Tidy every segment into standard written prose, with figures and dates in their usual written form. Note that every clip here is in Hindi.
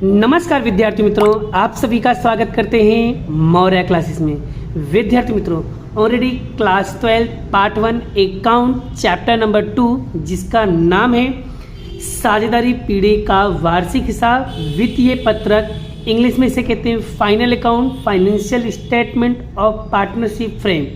नमस्कार विद्यार्थी मित्रों, आप सभी का स्वागत करते हैं मौर्य क्लासेस में। विद्यार्थी मित्रों, already class 12 part 1 account chapter number 2 जिसका नाम है साझेदारी पीढ़ी का वार्षिक हिसाब वित्तीय पत्रक, इंग्लिश में इसे कहते हैं final account, financial statement of partnership frame.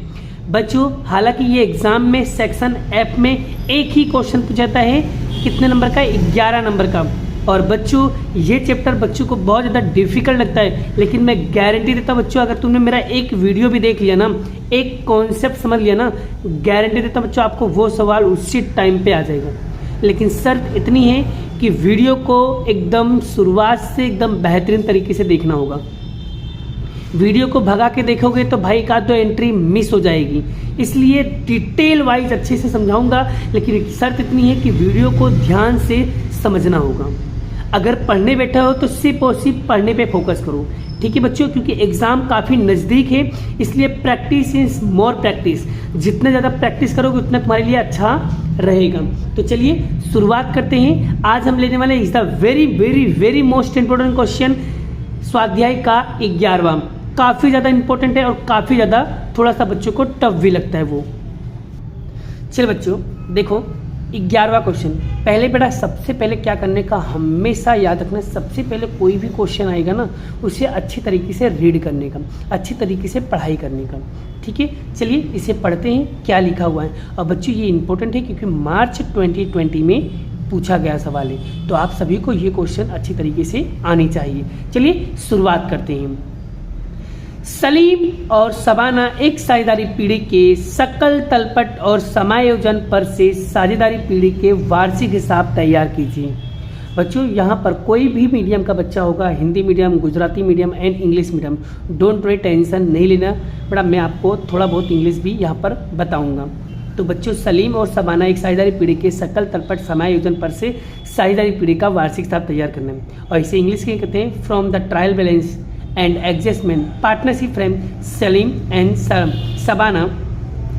बच्चों, हालांकि ये एग्जाम में सेक्शन एफ में एक ही क्वेश्चन पूछा जाता है, कितने नंबर का? 11 नंबर का। और बच्चों, ये चैप्टर बच्चों को बहुत ज़्यादा डिफिकल्ट लगता है, लेकिन मैं गारंटी देता हूँ बच्चों, अगर तुमने मेरा एक वीडियो भी देख लिया ना, एक कॉन्सेप्ट समझ लिया ना, गारंटी देता हूँ बच्चों आपको वो सवाल उसी टाइम पे आ जाएगा। लेकिन शर्त इतनी है कि वीडियो को एकदम शुरुआत से एकदम बेहतरीन तरीके से देखना होगा। वीडियो को भगा के देखोगे तो भाई का दो एंट्री मिस हो जाएगी, इसलिए डिटेल वाइज अच्छे से समझाऊंगा, लेकिन शर्त इतनी है कि वीडियो को ध्यान से समझना होगा। अगर पढ़ने बैठा हो तो सिर्फ और सिर्फ पढ़ने पे फोकस करो, ठीक है बच्चों, क्योंकि एग्जाम काफ़ी नज़दीक है, इसलिए प्रैक्टिस इज मोर प्रैक्टिस। जितना ज़्यादा प्रैक्टिस करोगे उतना तुम्हारे लिए अच्छा रहेगा। तो चलिए शुरुआत करते हैं। आज हम लेने वाले is the very very very most important question, स्वाध्याय का 11वां। काफ़ी ज़्यादा इंपॉर्टेंट है और काफ़ी ज़्यादा थोड़ा सा बच्चों को टफ भी लगता है वो। चलिए बच्चों देखो, 11वां क्वेश्चन। पहले बेटा सबसे पहले क्या करने का हमेशा याद रखना, सबसे पहले कोई भी क्वेश्चन आएगा ना, उसे अच्छी तरीके से रीड करने का, अच्छी तरीके से पढ़ाई करने का, ठीक है। चलिए इसे पढ़ते हैं क्या लिखा हुआ है। और बच्चों ये इंपॉर्टेंट है क्योंकि मार्च 2020 में पूछा गया सवाल है, तो आप सभी को ये क्वेश्चन अच्छी तरीके से आनी चाहिए। चलिए शुरुआत करते हैं। सलीम और शबाना एक साझेदारी पीढ़ी के सकल तलपट और समायोजन पर से साझेदारी पीढ़ी के वार्षिक हिसाब तैयार कीजिए। बच्चों यहाँ पर कोई भी मीडियम का बच्चा होगा, Hindi medium, Gujarati medium and English medium, don't worry, tension नहीं लेना बड़ा, मैं आपको थोड़ा बहुत इंग्लिश भी यहाँ पर बताऊँगा। तो बच्चों, सलीम और शबाना एक साझेदारी पीढ़ी के सकल तलपट समायोजन पर से साझेदारी पीढ़ी का वार्षिक हिसाब तैयार करना है, और इसे इंग्लिश के कहते हैं from the trial balance and adjustment partnership frame Salim and Shabana.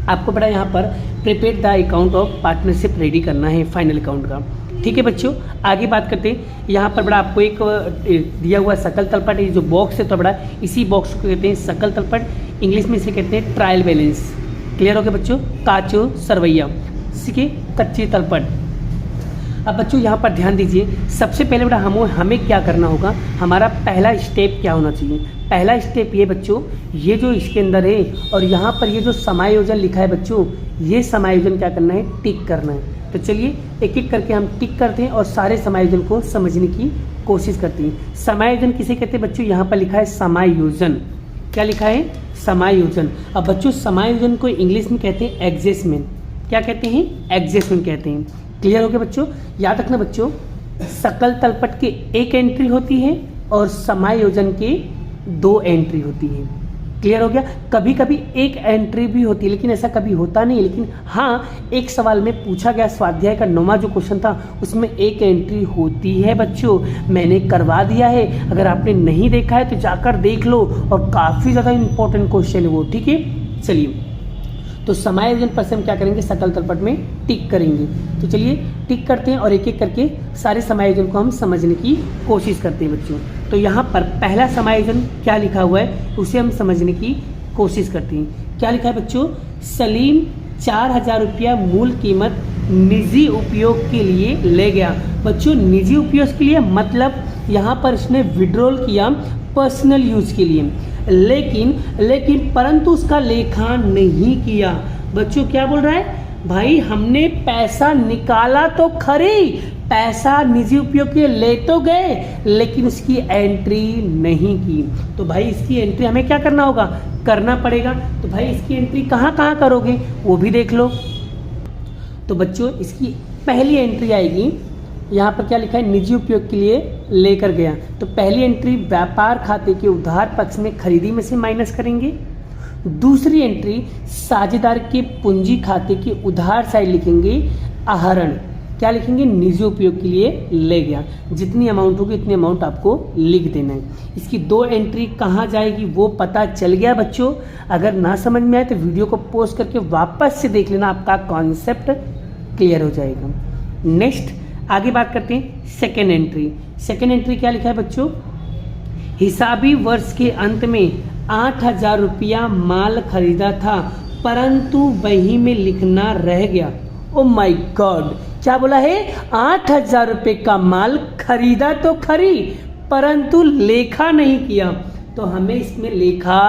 आपको बड़ा यहाँ पर prepare the account of partnership ready करना है फाइनल अकाउंट का, ठीक है बच्चों। आगे बात करते हैं। यहाँ पर बड़ा आपको एक दिया हुआ सकल तलपट, ये जो बॉक्स है तो बड़ा इसी बॉक्स को कहते हैं सकल तलपट, इंग्लिश में इसे कहते हैं ट्रायल बैलेंस। क्लियर हो गया बच्चों? काचो सरवैया, सीखे कच्ची तलपट। अब बच्चों यहाँ पर ध्यान दीजिए, सबसे पहले बेटा हमें क्या करना होगा, हमारा पहला स्टेप क्या होना चाहिए। पहला स्टेप ये बच्चों, ये जो इसके अंदर है और यहाँ पर ये जो समायोजन लिखा है बच्चों, ये समायोजन क्या करना है, टिक करना है। तो चलिए एक एक करके हम टिक करते हैं और सारे समायोजन को समझने की कोशिश करते हैं। समायोजन किसे कहते हैं बच्चों? यहाँ पर लिखा है समायोजन। क्या लिखा है? समायोजन। अब बच्चों समायोजन को इंग्लिश में कहते हैं एडजस्टमेंट। क्या कहते हैं? एडजस्टमेंट कहते हैं। क्लियर हो गया बच्चों? याद रखना बच्चों, सकल तलपट की एक एंट्री होती है और समायोजन की 2 एंट्री होती है। क्लियर हो गया? कभी कभी एक एंट्री भी होती है, लेकिन ऐसा कभी होता नहीं। लेकिन हाँ, एक सवाल में पूछा गया, स्वाध्याय का 9वां जो क्वेश्चन था उसमें एक एंट्री होती है बच्चों, मैंने करवा दिया है। अगर आपने नहीं देखा है तो जाकर देख लो, और काफ़ी ज़्यादा इंपॉर्टेंट क्वेश्चन है वो, ठीक है। चलिए, तो समायोजन पर से हम क्या करेंगे, सकल तलपट में टिक करेंगे। तो चलिए टिक करते हैं और एक एक करके सारे समायोजन को हम समझने की कोशिश करते हैं बच्चों। तो यहाँ पर पहला समायोजन क्या लिखा हुआ है उसे हम समझने की कोशिश करते हैं। क्या लिखा है बच्चों? सलीम 4000 रुपया मूल कीमत निजी उपयोग के लिए ले गया। बच्चों निजी उपयोग के लिए मतलब यहाँ पर इसने विड्रॉल किया पर्सनल यूज के लिए, लेकिन परंतु उसका लेखान नहीं किया। बच्चों क्या बोल रहा है भाई, हमने पैसा निकाला तो खरी, पैसा निजी उपयोग के ले तो गए, लेकिन उसकी एंट्री नहीं की। तो भाई इसकी एंट्री हमें क्या करना होगा, करना पड़ेगा। तो भाई इसकी एंट्री कहाँ कहाँ करोगे वो भी देख लो। तो बच्चों इसकी पहली एंट्री आएगी, यहाँ पर क्या लिखा है, निजी उपयोग के लिए लेकर गया। तो पहली एंट्री व्यापार खाते के उधार पक्ष में खरीदी में से माइनस करेंगे। दूसरी एंट्री साझेदार के पूंजी खाते के उधार साइड लिखेंगे आहरण। क्या लिखेंगे? निजी उपयोग के लिए ले गया। जितनी अमाउंट होगी उतनी अमाउंट आपको लिख देना है। इसकी 2 एंट्री कहाँ जाएगी वो पता चल गया बच्चों। अगर ना समझ में आए तो वीडियो को पॉज करके वापस से देख लेना, आपका कॉन्सेप्ट क्लियर हो जाएगा। नेक्स्ट आगे बात करते हैं सेकेंड एंट्री। सेकेंड एंट्री क्या लिखा है बच्चों, हिसाबी वर्ष के अंत में 8,000 रुपया माल खरीदा था परंतु वही में लिखना रह गया। ओ माय गॉड, क्या बोला है, 8,000 रुपये का माल खरीदा तो खरी परंतु लेखा नहीं किया, तो हमें इसमें लेखा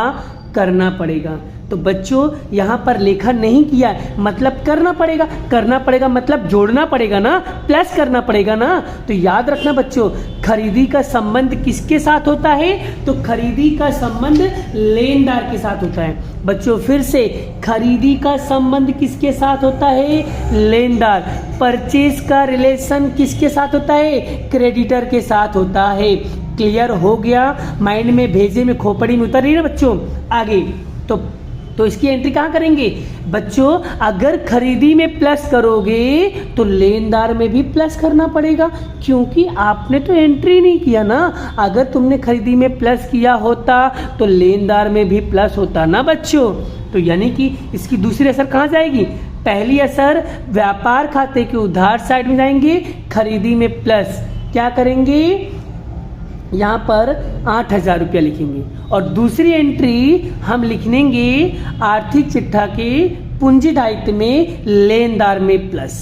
करना पड़ेगा। तो बच्चों यहाँ पर लेखा नहीं किया मतलब करना पड़ेगा, करना पड़ेगा मतलब जोड़ना पड़ेगा ना, प्लस करना पड़ेगा ना। तो याद रखना बच्चों, खरीदी का संबंध किसके साथ होता है, तो खरीदी का संबंध लेनदार के साथ होता है। बच्चों फिर से, खरीदी का संबंध किसके साथ होता है, लेनदार। परचेज का रिलेशन किसके साथ होता है, क्रेडिटर के साथ होता है। क्लियर हो गया, माइंड में भेजे में खोपड़ी में उतर रही है ना बच्चों। आगे तो इसकी एंट्री कहाँ करेंगे बच्चों, अगर खरीदी में प्लस करोगे तो लेनदार में भी प्लस करना पड़ेगा, क्योंकि आपने तो एंट्री नहीं किया ना। अगर तुमने खरीदी में प्लस किया होता तो लेनदार में भी प्लस होता ना बच्चों। तो यानी कि इसकी दूसरी असर कहाँ जाएगी, पहली असर व्यापार खाते के उधार साइड में जाएंगे, खरीदी में प्लस क्या करेंगे, यहाँ पर 8,000 रुपया लिखेंगे। और दूसरी एंट्री हम लिखेंगे आर्थिक चिट्ठा के पूंजी दायित्व में लेनदार में प्लस।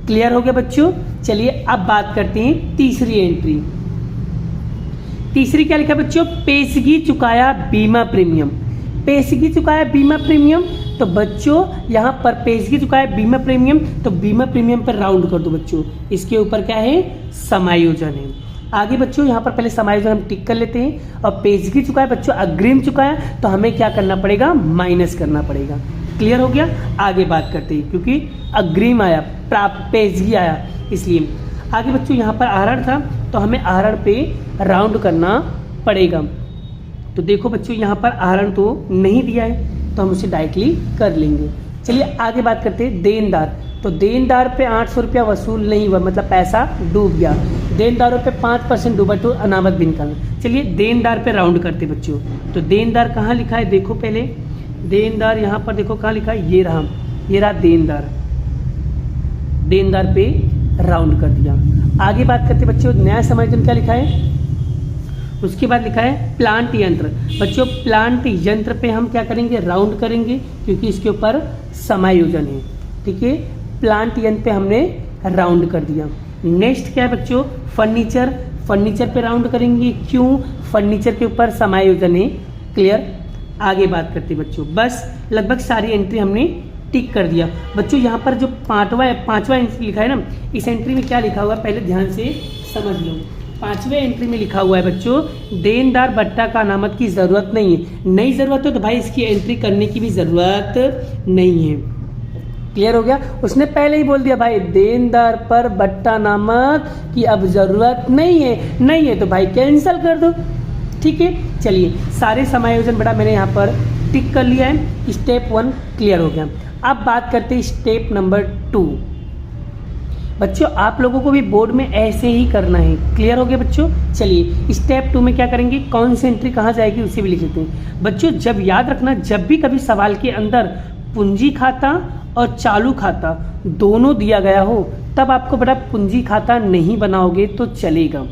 क्लियर हो गया बच्चों। चलिए अब बात करते हैं तीसरी एंट्री। तीसरी क्या लिखा बच्चों, पेशगी चुकाया बीमा प्रीमियम। पेशगी चुकाया बीमा प्रीमियम, तो बच्चों यहाँ पर पेशगी चुकाया बीमा प्रीमियम, तो बीमा प्रीमियम पर राउंड कर दो बच्चों। इसके ऊपर क्या है, समायोजन है। आगे बच्चों यहाँ पर पहले समायोजन हम टिक कर लेते हैं। और पेशगी चुकाया बच्चों, अग्रिम चुकाया, तो हमें क्या करना पड़ेगा, माइनस करना पड़ेगा। क्लियर हो गया। आगे बात करते हैं, क्योंकि अग्रिम आया, प्राप्त पेशगी आया, इसलिए आगे बच्चों यहाँ पर आहरण था तो हमें आहरण पे राउंड करना पड़ेगा। तो देखो बच्चों यहाँ पर आहरण तो नहीं दिया है तो हम उसे डायरेक्टली कर लेंगे। चलिए आगे बात करते हैं देनदार। तो देनदार पे 800 रुपया वसूल नहीं हुआ, मतलब पैसा डूब गया। देनदारों पे 5% डूबा तो अनामत भी निकालना। चलिए देनदार पे राउंड करते बच्चों। तो देनदार कहाँ लिखा है, देखो पहले देनदार यहाँ पर देखो कहाँ लिखा है, ये रहा देनदार। देनदार पे राउंड कर दिया। आगे बात करते बच्चों न्याय समायोजन क्या लिखा है, उसके बाद लिखा है प्लांट यंत्र। बच्चों प्लांट यंत्र पे हम क्या करेंगे, राउंड करेंगे, क्योंकि इसके ऊपर समायोजन है। ठीक है, प्लांट यंत्र पे हमने राउंड कर दिया। नेक्स्ट क्या है बच्चों, फर्नीचर। फर्नीचर पे राउंड करेंगे, क्यों, फर्नीचर के ऊपर समायोजन है। क्लियर। आगे बात करते बच्चों, बस लगभग सारी एंट्री हमने टिक कर दिया। बच्चों यहाँ पर जो पांचवा एंट्री लिखा है ना, इस एंट्री में क्या लिखा हुआ है पहले ध्यान से समझ लो। पांचवें एंट्री में लिखा हुआ है बच्चों, देनदार बट्टा का अनामत की जरूरत नहीं है। नई जरूरत हो तो भाई इसकी एंट्री करने की भी जरूरत नहीं है। क्लियर हो गया। उसने पहले ही बोल दिया भाई देनदार पर बट्टा नामक की अब जरूरत नहीं है तो भाई कैंसिल कर दो। ठीक है, चलिए सारे समायोजन बड़ा मैंने यहाँ पर टिक कर लिया है। स्टेप 1 क्लियर हो गया। अब बात करते हैं स्टेप नंबर 2। बच्चों आप लोगों को भी बोर्ड में ऐसे ही करना है। क्लियर हो गया बच्चों। चलिए स्टेप 2 में क्या करेंगे, कौन सी एंट्री कहाँ जाएगी उसे भी लिख लेते हैं। बच्चों जब याद रखना, जब भी कभी सवाल के अंदर पूंजी खाता और चालू खाता दोनों दिया गया हो तब आपको बड़ा पूंजी खाता नहीं बनाओगे तो चलेगा।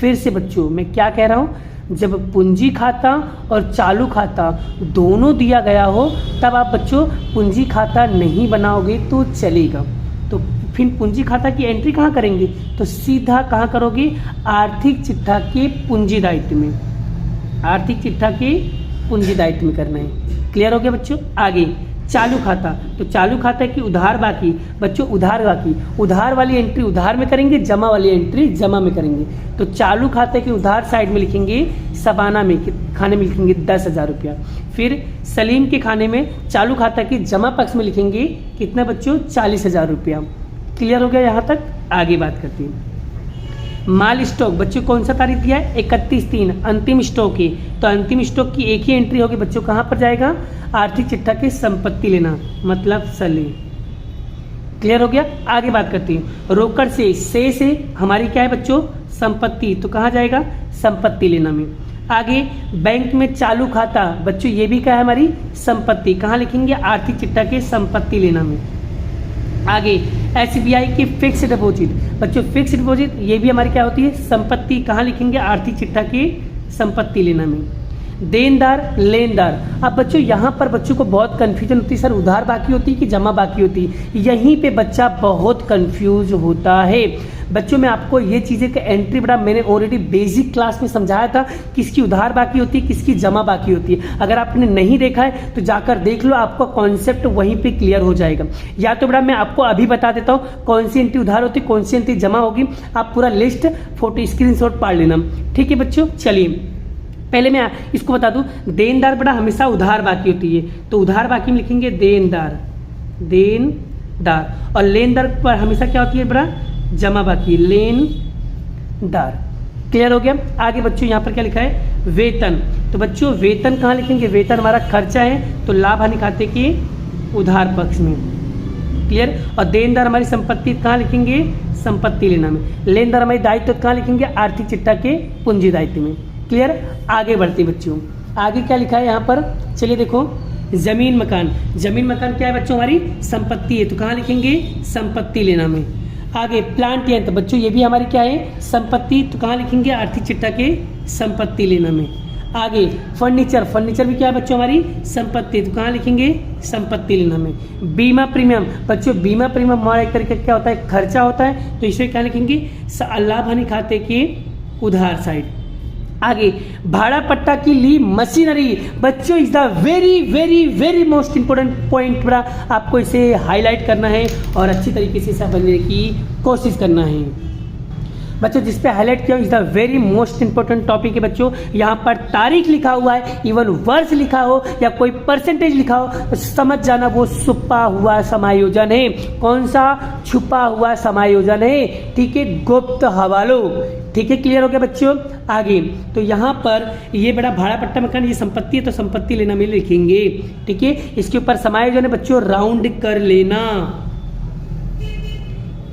फिर से बच्चों मैं क्या कह रहा हूँ, जब पूंजी खाता और चालू खाता दोनों दिया गया हो तब आप बच्चों पूंजी खाता नहीं बनाओगे तो चलेगा। तो फिर पूंजी खाता की एंट्री कहाँ करेंगे, तो सीधा कहाँ करोगे, आर्थिक चिट्ठा के पूंजी दायित्व में। आर्थिक चिट्ठा के पूंजी दायित्व में करना है। क्लियर हो गया बच्चों। आगे चालू खाता, तो चालू खाता की उधार बाकी। बच्चों उधार बाकी, उधार वाली एंट्री उधार में करेंगे, जमा वाली एंट्री जमा में करेंगे। तो चालू खाते की उधार साइड में लिखेंगे, सबाना में खाने में लिखेंगे 10,000 रुपया। फिर सलीम के खाने में चालू खाता की जमा पक्ष में लिखेंगे कितना बच्चों, 40,000 रुपया। क्लियर हो गया यहाँ तक। आगे बात करते हैं माल स्टॉक। बच्चों कौन सा तारीख दिया है, 31/3 अंतिम स्टॉक है। तो अंतिम स्टॉक की एक ही एंट्री होगी बच्चों, कहाँ पर जाएगा, आर्थिक चिट्ठा की संपत्ति लेना, मतलब सलीम। क्लियर हो गया। आगे बात करते हैं रोकड़ से हमारी क्या है बच्चों, संपत्ति, तो कहाँ जाएगा, संपत्ति लेना में। आगे बैंक में चालू खाता, बच्चों ये भी क्या है हमारी संपत्ति, कहाँ लिखेंगे, आर्थिक चिट्ठा के संपत्ति लेना में। आगे SBI की फिक्स डिपॉजिट, बच्चों फिक्स डिपॉजिट ये भी हमारी क्या होती है, संपत्ति। कहाँ लिखेंगे, आर्थिक चिट्ठा की संपत्ति लेना में। देनदार, लेनदार। अब बच्चों यहाँ पर बच्चों को बहुत कंफ्यूजन होती है, सर उधार बाकी होती है कि जमा बाकी होती है, यहीं पे बच्चा बहुत कंफ्यूज होता है। बच्चों मैं आपको ये चीज़ें का एंट्री बड़ा मैंने ऑलरेडी बेसिक क्लास में समझाया था, किसकी उधार बाकी होती है, किसकी जमा बाकी होती है। अगर आपने नहीं देखा है तो जाकर देख लो, आपका कॉन्सेप्ट वहीं पे क्लियर हो जाएगा। या तो बड़ा मैं आपको अभी बता देता हूँ कौन सी एंट्री उधार होती है, कौन सी एंट्री जमा होगी, आप पूरा लिस्ट फोटो स्क्रीनशॉट पाड़ लेना, ठीक है बच्चों। चलिए पहले मैं इसको बता दूं, देनदार बड़ा हमेशा उधार बाकी होती है, तो उधार बाकी में लिखेंगे देनदार, देनदार। और लेनदार पर हमेशा क्या होती है बड़ा, जमा बाकी, लेनदार। क्लियर हो गया। आगे बच्चों यहाँ पर क्या लिखा है, वेतन। तो बच्चों वेतन कहाँ लिखेंगे, वेतन हमारा खर्चा है, तो लाभ हानि खाते के उधार पक्ष में। क्लियर। और देनदार हमारी संपत्ति, कहाँ लिखेंगे, संपत्ति लेना में। लेनदार हमारी दायित्व, कहाँ लिखेंगे, आर्थिक चिट्ठा के पूंजी दायित्व में। क्लियर। आगे बढ़ते बच्चों, आगे क्या लिखा है यहाँ पर, चलिए देखो, जमीन मकान। जमीन मकान क्या है बच्चों, हमारी संपत्ति है, तो कहाँ लिखेंगे, संपत्ति लेना में। आगे प्लांट यंत्र, बच्चों ये भी हमारी क्या है, संपत्ति, तो कहाँ लिखेंगे, आर्थिक चिट्ठा के संपत्ति लेना में। आगे फर्नीचर, फर्नीचर भी क्या है बच्चों, हमारी संपत्ति, तो कहाँ लिखेंगे, संपत्ति लेना में। बीमा प्रीमियम, बच्चों बीमा प्रीमियम हमारा एक तरीके क्या होता है, खर्चा होता है, तो इसे क्या लिखेंगे, लाभ हानि खाते के उधार साइड। आगे भाड़ा पट्टा की ली मशीनरी, बच्चों is the very very very most important point, बड़ा आपको इसे हाईलाइट करना है और अच्छी तरीके से समझने की कोशिश करना है बच्चों। जिस पे हाईलाइट किया is the very most important topic है बच्चों। यहाँ पर तारीख लिखा हुआ है, इवन वर्ष लिखा हो या कोई परसेंटेज लिखा हो, तो समझ जाना वो छुपा हुआ समायोजन है। कौन सा, छुपा हुआ समायोजन है, ठीक है, गुप्त हवालों, ठीक है। क्लियर हो गया बच्चों। आगे तो यहाँ पर ये बड़ा भाड़ा पट्टा मकान, ये संपत्ति है, तो संपत्ति लेना में लिखेंगे, ठीक है। इसके ऊपर समायोजन है बच्चों, राउंड कर लेना।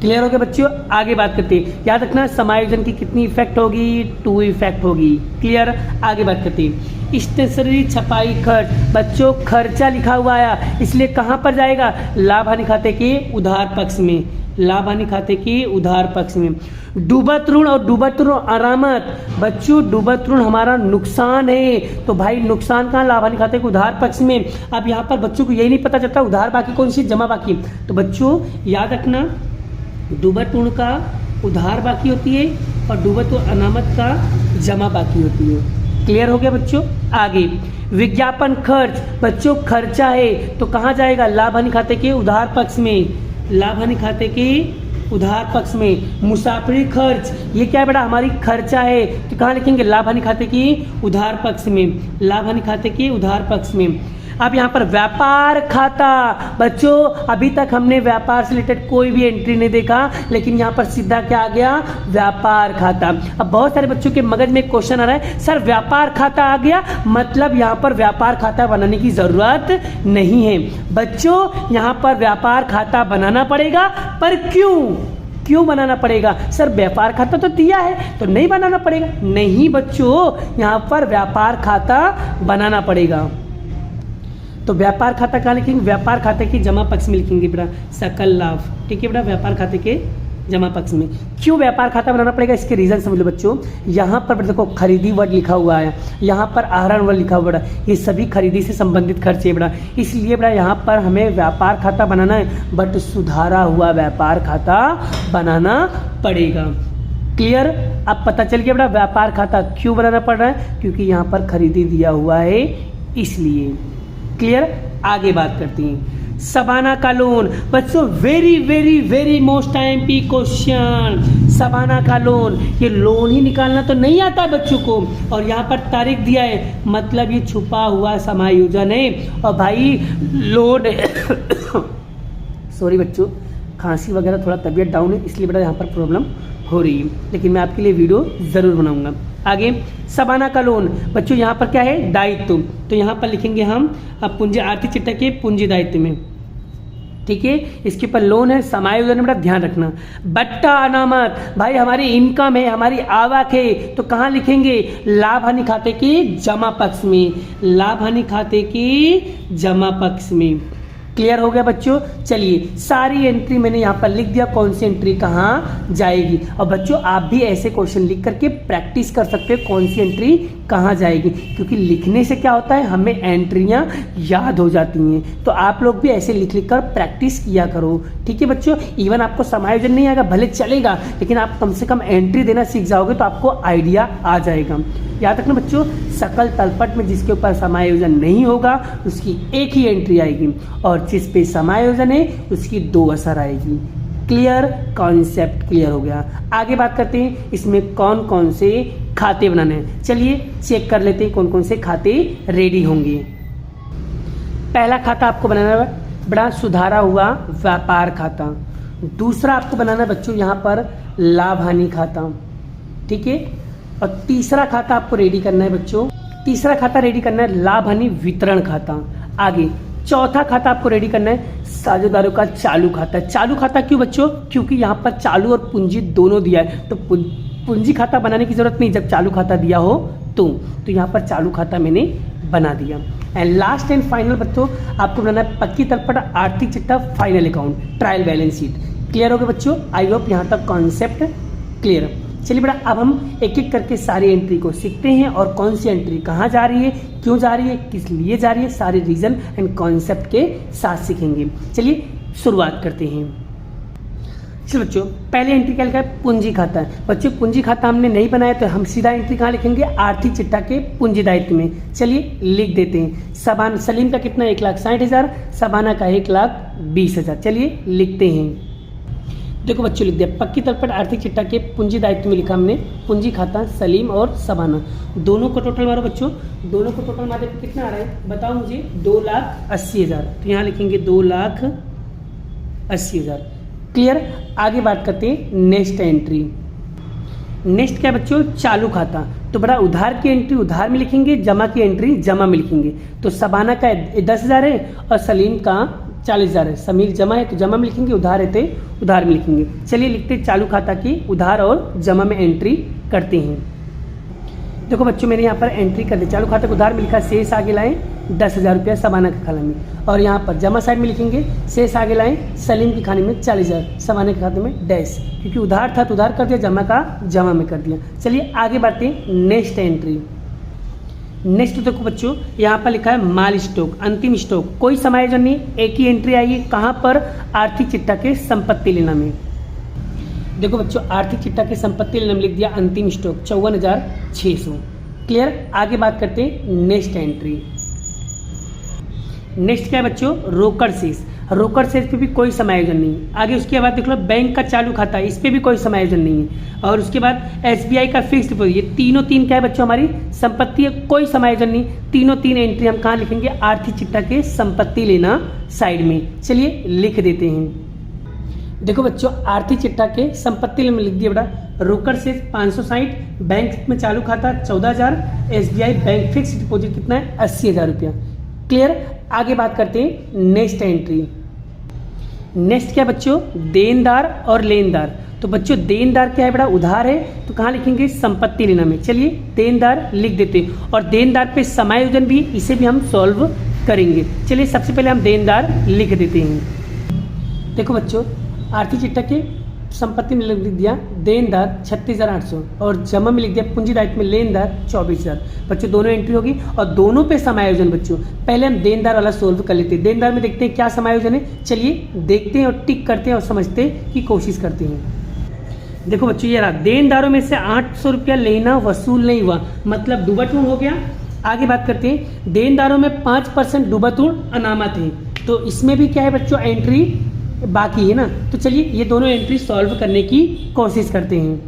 क्लियर हो गया बच्चों। आगे बात करते हैं, याद रखना समायोजन की कितनी इफेक्ट होगी, 2 इफेक्ट होगी। क्लियर। आगे बात करते हैं, स्टेशनरी छपाई खर्च, बच्चों खर्चा लिखा हुआ आया, इसलिए कहाँ पर जाएगा, लाभ हानि खाते के उधार पक्ष में, लाभ हानि खाते के उधार पक्ष में। डूबत ऋण और डूबत ऋण अरामत, बच्चों डूबत ऋण हमारा नुकसान है, तो भाई नुकसान कहाँ, लाभ हानि खाते के उधार पक्ष में। अब यहाँ पर बच्चों को यही नहीं पता चलता उधार बाकी कौन सी, जमा बाकी, तो बच्चों याद रखना डूबत ऋण का उधार बाकी होती है और डूबत अनामत का जमा बाकी होती है। क्लियर हो गया बच्चों। आगे विज्ञापन खर्च, बच्चों खर्चा है, तो कहाँ जाएगा, लाभ हानि खाते के उधार पक्ष में, लाभ हानि खाते के उधार पक्ष में। मुसाफरी खर्च, ये क्या है बेटा, हमारी खर्चा है, तो कहाँ लिखेंगे, लाभ हानि खाते के उधार पक्ष में, लाभ हानि खाते के उधार पक्ष में। अब यहाँ पर व्यापार खाता, बच्चों अभी तक हमने व्यापार से रिलेटेड कोई भी एंट्री नहीं देखा, लेकिन यहाँ पर सीधा क्या आ गया, व्यापार खाता। अब बहुत सारे बच्चों के मगज में क्वेश्चन आ रहा है, सर व्यापार खाता आ गया, मतलब यहाँ पर व्यापार खाता बनाने की जरूरत नहीं है। बच्चों यहाँ पर व्यापार खाता बनाना पड़ेगा, पर क्यों बनाना पड़ेगा, सर व्यापार खाता तो दिया है तो नहीं बनाना पड़ेगा, नहीं बच्चों यहाँ पर व्यापार खाता बनाना पड़ेगा। तो व्यापार खाता कहाँ लिखेंगे, व्यापार खाते के जमा पक्ष में लिखेंगे बेटा, सकल लाभ, ठीक है बेटा, व्यापार खाते के जमा पक्ष में। क्यों व्यापार खाता बनाना पड़ेगा, इसके रीजन समझ लो बच्चों। यहाँ पर देखो खरीदी वर्ड लिखा हुआ है, यहाँ पर आहरण वर्ड लिखा हुआ है, ये सभी खरीदी से संबंधित खर्चे है बेटा, इसलिए बेटा यहाँ पर हमें व्यापार खाता बनाना है, बट सुधारा हुआ व्यापार खाता बनाना पड़ेगा। क्लियर। अब पता चल गया बेटा व्यापार खाता क्यों बनाना पड़ रहा है, क्योंकि यहाँ पर खरीदी दिया हुआ है इसलिए। क्लियर। आगे बात करती हैं, सबाना का लोन, बच्चों very very very most IMP question, Shabana का लोन, ये लोन ही निकालना तो नहीं आता है बच्चों को, और यहाँ पर तारीख दिया है, मतलब ये छुपा हुआ समायोजन है। और भाई लोन सॉरी बच्चों, खांसी वगैरह थोड़ा तबीयत डाउन है, इसलिए बेटा यहाँ पर प्रॉब्लम हो रही है, लेकिन मैं आपके लिए वीडियो ज़रूर बनाऊंगा। आगे सबाना का लोन, बच्चों यहाँ पर क्या है, दायित्व, तो यहाँ पर लिखेंगे हम अब पूंजी, आर्थिक चिट्ठा के पूंजी दायित्व में, ठीक है। इसके ऊपर लोन है, समायोजन है, बड़ा ध्यान रखना। बट्टा अनामत, भाई हमारी इनकम है, हमारी आवक है, तो कहाँ लिखेंगे, लाभ हानि खाते के जमा पक्ष में, लाभ हानि खाते के जमा पक्ष में। क्लियर हो गया बच्चों। चलिए सारी एंट्री मैंने यहाँ पर लिख दिया, कौन सी एंट्री कहाँ जाएगी। और बच्चों आप भी ऐसे क्वेश्चन लिख करके प्रैक्टिस कर सकते हो कौन सी एंट्री कहाँ जाएगी, क्योंकि लिखने से क्या होता है हमें एंट्रियाँ याद हो जाती हैं। तो आप लोग भी ऐसे लिख लिख कर प्रैक्टिस किया करो, ठीक है बच्चों। इवन आपको समायोजन नहीं आएगा भले चलेगा, लेकिन आप कम से कम एंट्री देना सीख जाओगे तो आपको आइडिया आ जाएगा। याद रखना बच्चों, सकल तलपट में जिसके ऊपर समायोजन नहीं होगा उसकी एक ही एंट्री आएगी, और जिस पे समायोजन है उसकी 2 असर आएगी। क्लियर, कॉन्सेप्ट क्लियर हो गया। आगे बात करते हैं इसमें कौन कौन से खाते बनाने हैं। चलिए चेक कर लेते हैं कौन कौन से खाते रेडी होंगे। पहला खाता आपको बनाना है बड़ा सुधारा हुआ व्यापार खाता। दूसरा आपको बनाना है बच्चों यहाँ पर लाभ हानि खाता, ठीक है। और तीसरा खाता आपको रेडी करना है बच्चों, तीसरा खाता रेडी करना है लाभ हानि वितरण खाता। आगे चौथा खाता आपको रेडी करना है साझेदारों का चालू खाता। चालू खाता क्यों बच्चों, क्योंकि यहाँ पर चालू और पूंजी दोनों दिया है, तो पूंजी खाता बनाने की जरूरत नहीं जब चालू खाता दिया हो तो यहाँ पर चालू खाता मैंने बना दिया। एंड लास्ट एंड फाइनल बच्चों आपको बनाना है पक्की तलपट आर्थिक चिट्ठा final account trial balance sheet. Clear हो गया बच्चों, आई होप यहाँ तक कॉन्सेप्ट क्लियर। चलिए बेटा अब हम एक एक करके सारी एंट्री को सीखते हैं और कौन सी एंट्री कहाँ जा रही है, क्यों जा रही है, किस लिए जा रही है, सारे रीजन एंड कॉन्सेप्ट के साथ सीखेंगे। चलिए शुरुआत करते हैं। चलिए बच्चों पहले एंट्री क्या लिखा है पूंजी खाता है। बच्चों पूंजी खाता हमने नहीं बनाया तो हम सीधा एंट्री कहाँ लिखेंगे आर्थिक चिट्ठा के पूंजी दायित्व में। चलिए लिख देते हैं। सबान सलीम का कितना 1,60,000, सबाना का 1,20,000। चलिए लिखते हैं। देखो बच्चों लिख दिया पक्की तलपट आर्थिक चिट्ठा के पूंजी दायित्व में लिखा हमने पूंजी खाता सलीम और सबाना, दोनों को टोटल मारो बच्चों, दोनों को टोटल मारे कितना आ रहा है बताओ मुझे 2,80,000। तो यहाँ लिखेंगे 2,80,000। क्लियर। आगे बात करते हैं नेक्स्ट एंट्री। नेक्स्ट क्या बच्चों चालू खाता, तो बड़ा उधार की एंट्री उधार में लिखेंगे, जमा की एंट्री जमा में लिखेंगे। तो सबाना का 10,000 है और सलीम का 40,000 है। समीर जमा है तो जमा में लिखेंगे, उधार है तो उधार में लिखेंगे। चलिए लिखते चालू खाता की उधार और जमा में एंट्री करते हैं। देखो बच्चों मैंने यहाँ पर एंट्री कर दी, चालू खाता को उधार में लिखा शेष आगे लाएं 10,000 रुपया सबाना के खाने में, और यहाँ पर जमा साइड में लिखेंगे शेष आगे लाएं सलीम के खाने में 40,000, सबाना के खाते में डैश, क्योंकि उधार था तो उधार कर दिया, जमा का जमा में कर दिया। चलिए आगे बढ़ते हैं नेक्स्ट एंट्री। नेक्स्ट देखो बच्चों यहाँ पर लिखा है माल स्टॉक अंतिम स्टॉक, कोई समायोजन नहीं, एक ही एंट्री आई है कहाँ पर आर्थिक चिट्ठा के संपत्ति लेना में। देखो बच्चों आर्थिक चिट्ठा के संपत्ति लेना में लिख दिया अंतिम स्टॉक 54,600। क्लियर। आगे बात करते हैं नेक्स्ट एंट्री। नेक्स्ट क्या है बच्चों रोकड़ शेष, रोकड़ शेष पे भी कोई समायोजन नहीं। आगे उसके बाद देख लो बैंक का चालू खाता, इस पे भी कोई समायोजन नहीं है। और उसके बाद एसबीआई का फिक्स्ड डिपॉजिट, ये तीनों तीन क्या है बच्चों हमारी संपत्ति है, कोई समायोजन नहीं। तीनों तीन एंट्री हम कहाँ लिखेंगे आर्थिक चिट्ठा के संपत्ति लेना साइड में। चलिए लिख देते हैं। देखो बच्चों आर्थिक चिट्ठा के संपत्ति में लिख दिया बेटा रोकड़ शेष 560, बैंक में चालू खाता 14,000, एसबीआई बैंक फिक्स्ड डिपॉजिट कितना है 80,000 रुपया। क्लियर। आगे बात करते हैं नेक्स्ट एंट्री। नेक्स्ट क्या बच्चों देनदार और लेनदार, तो बच्चों देनदार क्या है बेटा उधार है, तो कहाँ लिखेंगे संपत्ति लेना में। चलिए देनदार लिख देते हैं, और देनदार पे समायोजन भी, इसे भी हम सॉल्व करेंगे। चलिए सबसे पहले हम देनदार लिख देते हैं। देखो बच्चों आर्थिक चिट्ठा के संपत्ति में लिख दिया देनदार 36,800 और जमा में लिख दिया पूंजी दायित्व में लेनदार 24,000। बच्चों दोनों एंट्री होगी और दोनों पे समायोजन। बच्चों पहले हम देनदार वाला सोल्व कर लेते हैं। देनदार में देखते हैं क्या समायोजन है, चलिए देखते हैं और टिक करते हैं और समझते की कोशिश करते हैं। देखो बच्चों ये रहा देनदारों में से 800 रुपया लेना वसूल नहीं हुआ, मतलब डूबाटूण हो गया। आगे बात करते हैं देनदारों में 5% डूबाटूण अनामत है, तो इसमें भी क्या है बच्चों एंट्री बाकी है ना। तो चलिए ये दोनों एंट्री सॉल्व करने की कोशिश करते हैं।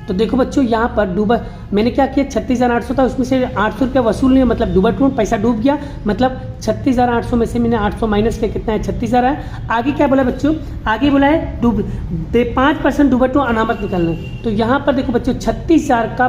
तो देखो बच्चों यहाँ पर डूबा मैंने क्या किया 36,800 था, उसमें से 800 रुपया वसूल नहीं, मतलब डूबाटूण पैसा डूब गया, मतलब 36,800 में से मैंने 800 माइनस किया कितना है 36,000 है। आगे क्या बोला बच्चों, आगे बोला है 5% डूबाटूण अनामत निकालना है। तो यहाँ पर देखो बच्चों 36,000 का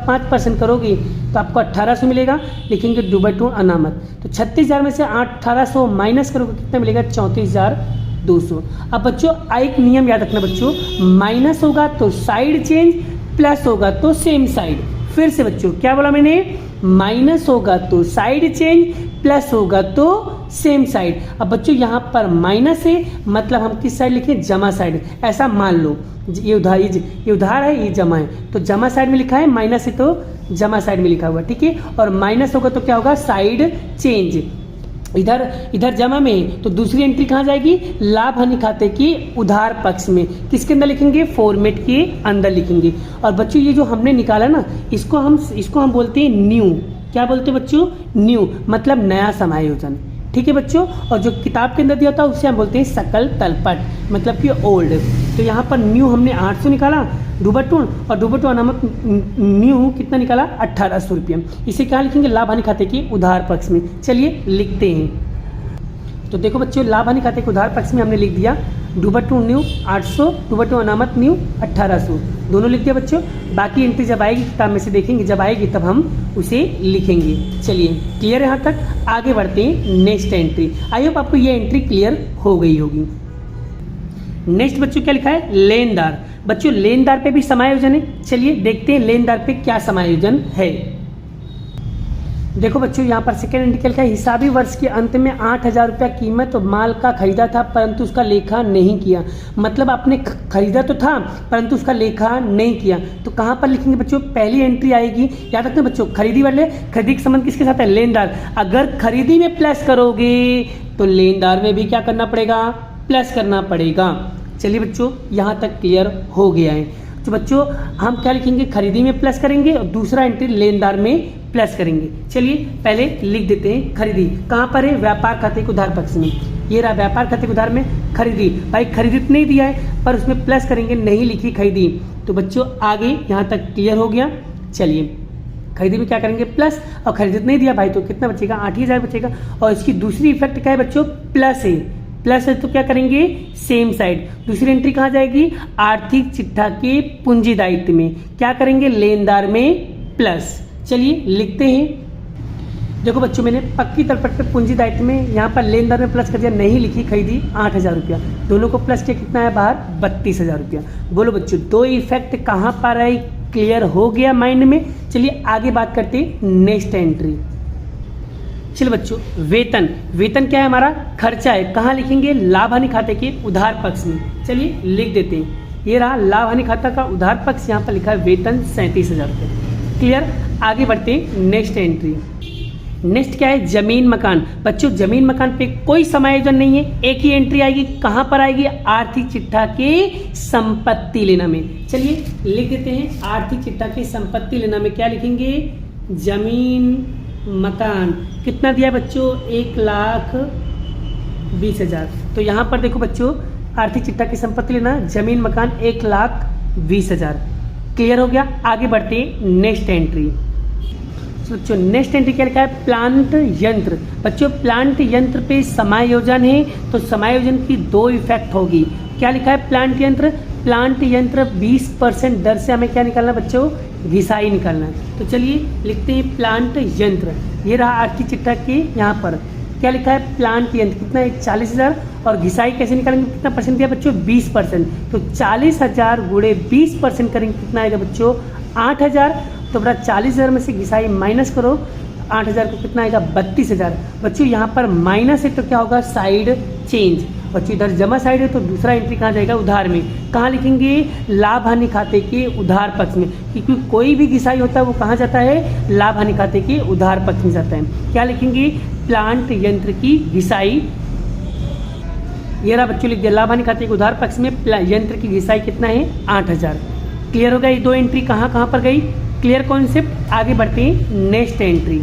5% करोगे तो आपको 1,800 मिलेगा, लिखेंगे डूबाटूण अनामत। तो 36,000 में से 1,800 माइनस करोगे कितना मिलेगा 34,200। अब बच्चों एक नियम याद रखना बच्चों, माइनस होगा तो साइड चेंज, प्लस होगा तो सेम साइड। फिर से बच्चों क्या बोला मैंने, माइनस होगा तो साइड चेंज, प्लस होगा तो सेम साइड। अब बच्चों यहाँ पर माइनस है, मतलब हम किस साइड लिखें, जमा साइड। ऐसा मान लो ये उधार है, ये जमा है, तो जमा साइड में लिखा है, माइनस है तो जमा साइड में लिखा हुआ, ठीक है। और माइनस होगा तो क्या होगा, साइड चेंज। इधर जमा में है तो दूसरी एंट्री कहाँ जाएगी, लाभ हानि खाते के उधार पक्ष में। किसके अंदर लिखेंगे, फॉर्मेट के अंदर लिखेंगे। और बच्चों ये जो हमने निकाला ना, इसको हम बोलते हैं न्यू। क्या बोलते हैं बच्चों, न्यू, मतलब नया समायोजन, ठीक है बच्चों। और जो किताब के अंदर दिया था उससे हम बोलते हैं सकल तलपट, मतलब कि ओल्ड। तो यहाँ पर न्यू हमने 800 निकाला डूबटून, और डूबटून नामक न्यू कितना निकाला, 1800 रुपये। इसे क्या लिखेंगे, लाभ हानि खाते के उधार पक्ष में। चलिए लिखते हैं। तो देखो बच्चों, लाभ हानि खाते के उधार पक्ष में हमने लिख दिया डूबटून न्यू 800, डूबटून अनामत न्यू 1800, दोनों लिख दिया बच्चों। बाकी एंट्री जब आएगी किताब में से देखेंगे, जब आएगी तब हम उसे लिखेंगे। चलिए क्लियर है यहाँ तक, आगे बढ़ते हैं नेक्स्ट एंट्री। आई होप आपको ये एंट्री क्लियर हो गई होगी। नेक्स्ट बच्चों क्या लिखा है, लेनदार। बच्चों लेनदार पे भी समायोजन है, चलिए देखते हैं लेनदार पे क्या समायोजन है। देखो बच्चों यहाँ पर सेकेंड एंट्री लिखा है, हिसाबी वर्ष के अंत में 8,000 रुपया कीमत माल का खरीदा था परंतु उसका लेखा नहीं किया। मतलब आपने खरीदा तो था परंतु उसका लेखा नहीं किया। तो कहाँ पर लिखेंगे बच्चों, पहली एंट्री आएगी। याद रखना बच्चों, खरीदी वाले, खरीदी का संबंध किसके साथ है, लेनदार। अगर खरीदी में प्लस करोगे तो लेनदार में भी क्या करना पड़ेगा, प्लस करना पड़ेगा। चलिए बच्चों यहाँ तक क्लियर हो गया है। तो बच्चों हम क्या लिखेंगे, खरीदी में प्लस करेंगे और दूसरा एंट्री लेनदार में प्लस करेंगे। चलिए पहले लिख देते हैं खरीदी। कहाँ पर है, व्यापार खाते के उधार पक्ष में। ये रहा व्यापार खाते के उधार में खरीदी। भाई खरीदी तो नहीं दिया है पर उसमें प्लस करेंगे, नहीं लिखी खरीदी। तो बच्चों आगे यहाँ तक क्लियर हो गया। चलिए खरीदी में क्या करेंगे, प्लस, और खरीदी नहीं दिया भाई तो कितना बचेगा, 8,000 बचेगा। और इसकी दूसरी इफेक्ट क्या है बच्चों, प्लस है। प्लस है तो क्या करेंगे, सेम साइड। दूसरी एंट्री कहाँ जाएगी, आर्थिक चिट्ठा के पूंजी दायित्व में। क्या करेंगे, लेनदार में प्लस। चलिए लिखते हैं। देखो बच्चों मैंने पक्की तलपट पे पूंजी दायित्व में यहाँ पर लेनदार में प्लस कर दिया, नहीं लिखी खरीदी 8,000 रुपया, दोनों को प्लस किया, कितना है बाहर, 32,000 रुपया। बोलो बच्चों दो इफेक्ट कहाँ पर है, क्लियर हो गया माइंड में। चलिए आगे बात करते हैं नेक्स्ट एंट्री। चलिए बच्चों वेतन, वेतन क्या है, हमारा खर्चा है। कहाँ लिखेंगे, लाभ हानि खाते के उधार पक्ष में। चलिए लिख देते हैं। ये रहा लाभ हानि खाता का उधार पक्ष, यहाँ पर लिखा है वेतन 37,000 रुपये। क्लियर, आगे बढ़ते हैं नेक्स्ट एंट्री। नेक्स्ट क्या है, जमीन मकान। बच्चों जमीन मकान पे कोई समायोजन नहीं है, एक ही एंट्री आएगी। कहाँ पर आएगी, आर्थिक चिट्ठा के संपत्ति लेना में। चलिए लिख देते हैं, आर्थिक चिट्ठा के संपत्ति लेना में क्या लिखेंगे, जमीन मकान। कितना दिया बच्चों, 1,20,000। तो यहाँ पर देखो बच्चों आर्थिक चिट्ठा की संपत्ति लेना, जमीन मकान 1,20,000। क्लियर हो गया, आगे बढ़ते हैं नेक्स्ट एंट्री। बच्चों नेक्स्ट एंट्री क्या लिखा है, प्लांट यंत्र। बच्चों प्लांट यंत्र पे समायोजन है तो समायोजन की दो इफेक्ट होगी। क्या लिखा है, प्लांट यंत्र। प्लांट यंत्र 20% दर से हमें क्या निकालना है बच्चों, घिसाई निकालना है। तो चलिए लिखते हैं प्लांट यंत्र। ये रहा आर्थिक चिट्ठा के यहाँ पर क्या लिखा है, प्लांट यंत्र कितना है, 40,000। और घिसाई कैसे निकालेंगे, कितना परसेंट दिया बच्चों, 20%। तो 40,000 गुणे 20% करेंगे, कितना आएगा बच्चों, 8,000। तो बड़ा 40,000 में से घिसाई माइनस करो, 8,000 को कितना आएगा, 32,000। बच्चों यहाँ पर माइनस है तो क्या होगा, साइड चेंज। बच्चों इधर जमा साइड है तो दूसरा एंट्री कहाँ जाएगा, उधार में। कहाँ लिखेंगे, लाभ हानि खाते के उधार पक्ष में, क्योंकि कोई भी घिसाई होता है वो कहाँ जाता है, लाभ हानि खाते के उधार पक्ष में जाता है। क्या लिखेंगे, प्लांट यंत्र की घिसाई। ये रहा बच्चों लिख दिया, लाभ हानि खाते के उधार पक्ष में यंत्र की घिसाई कितना है, 8,000। क्लियर हो गया, ये दो एंट्री कहाँ कहाँ पर गई, क्लियर कॉन्सेप्ट। आगे बढ़ते हैं नेक्स्ट एंट्री।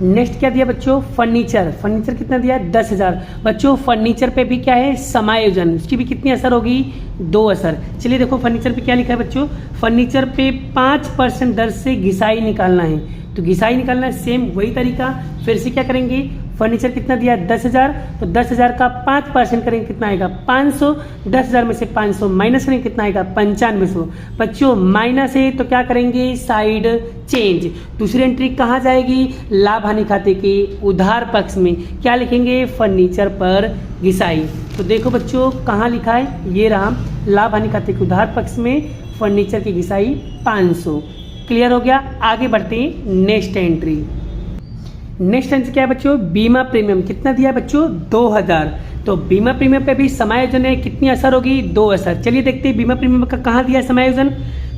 नेक्स्ट क्या दिया बच्चों, फर्नीचर। फर्नीचर कितना दिया, 10,000। बच्चों फर्नीचर पे भी क्या है, समायोजन, उसकी भी कितनी असर होगी, 2 असर। चलिए देखो फर्नीचर पे क्या लिखा है बच्चों, फर्नीचर पे 5% दर से घिसाई निकालना है। तो घिसाई निकालना है, सेम वही तरीका। फिर से क्या करेंगे, फर्नीचर कितना दिया, 10,000। तो 10,000 का 5% करेंगे, कितना आएगा, 500। 10,000 में से 500 माइनस करेंगे, कितना आएगा, 9500। बच्चों माइनस है तो क्या करेंगे, साइड चेंज। दूसरी एंट्री कहाँ जाएगी, लाभ हानि खाते के उधार पक्ष में। क्या लिखेंगे, फर्नीचर पर घिसाई। तो देखो बच्चों कहाँ लिखा है, ये रहा लाभ हानि खाते के उधार पक्ष में फर्नीचर की घिसाई 500। क्लियर हो गया। आगे बढ़ते हैं नेक्स्ट एंट्री। नेक्स्ट एंट्री क्या है बच्चों, बीमा प्रीमियम कितना दिया है बच्चों 2000। तो बीमा प्रीमियम पे भी समायोजन है, कितनी असर होगी 2 असर। चलिए देखते हैं बीमा प्रीमियम का कहाँ दिया है समायोजन।